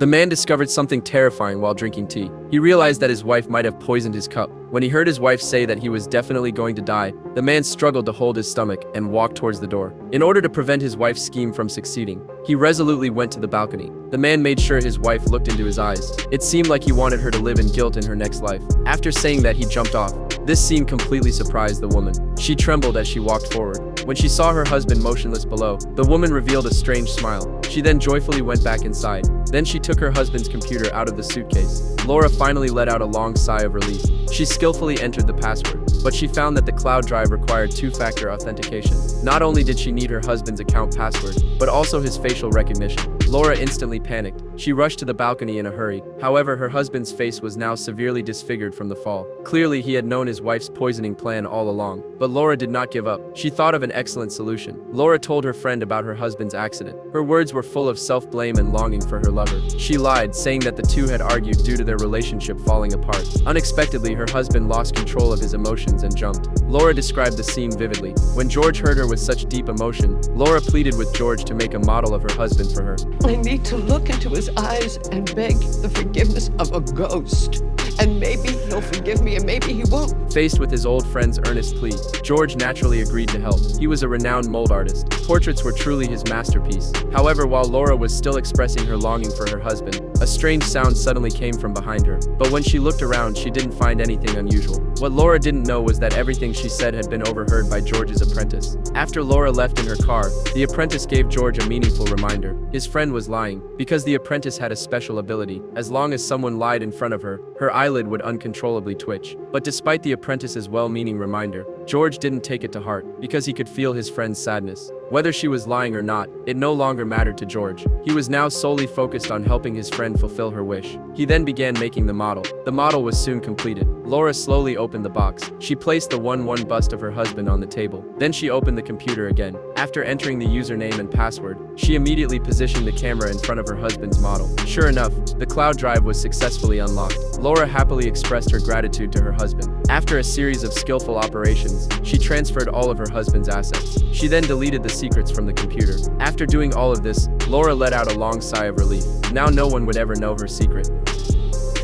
The man discovered something terrifying while drinking tea. He realized that his wife might have poisoned his cup. When he heard his wife say that he was definitely going to die, the man struggled to hold his stomach and walked towards the door. In order to prevent his wife's scheme from succeeding, he resolutely went to the balcony. The man made sure his wife looked into his eyes. It seemed like he wanted her to live in guilt in her next life. After saying that, he jumped off. This scene completely surprised the woman. She trembled as she walked forward. When she saw her husband motionless below, the woman revealed a strange smile. She then joyfully went back inside. Then she took her husband's computer out of the suitcase. Laura finally let out a long sigh of relief. She skillfully entered the password, but she found that the cloud drive required two-factor authentication. Not only did she need her husband's account password, but also his facial recognition. Laura instantly panicked. She rushed to the balcony in a hurry. However, her husband's face was now severely disfigured from the fall. Clearly, he had known his wife's poisoning plan all along. But Laura did not give up. She thought of an excellent solution. Laura told her friend about her husband's accident. Her words were full of self-blame and longing for her lover. She lied, saying that the two had argued due to their relationship falling apart. Unexpectedly, her husband lost control of his emotions and jumped. Laura described the scene vividly. When George heard her with such deep emotion, Laura pleaded with George to make a model of her husband for her. I need to look into his eyes and beg the forgiveness of a ghost. And maybe he'll forgive me and maybe he won't. Faced with his old friend's earnest plea, George naturally agreed to help. He was a renowned mold artist. Portraits were truly his masterpiece. However, while Laura was still expressing her longing for her husband, a strange sound suddenly came from behind her. But when she looked around, she didn't find anything unusual. What Laura didn't know was that everything she said had been overheard by George's apprentice. After Laura left in her car, the apprentice gave George a meaningful reminder. His friend was lying, because the apprentice had a special ability. As long as someone lied in front of her, her eyelid would uncontrollably twitch. But despite the apprentice's well-meaning reminder, George didn't take it to heart, because he could feel his friend's sadness. Whether she was lying or not, it no longer mattered to George. He was now solely focused on helping his friend fulfill her wish. He then began making the model. The model was soon completed. Laura slowly opened the box. She placed the 1-1 bust of her husband on the table. Then she opened the computer again. After entering the username and password, she immediately positioned the camera in front of her husband's model. Sure enough, the cloud drive was successfully unlocked. Laura happily expressed her gratitude to her husband. After a series of skillful operations, she transferred all of her husband's assets. She then deleted the secrets from the computer. After doing all of this, Laura let out a long sigh of relief. Now no one would ever know her secret.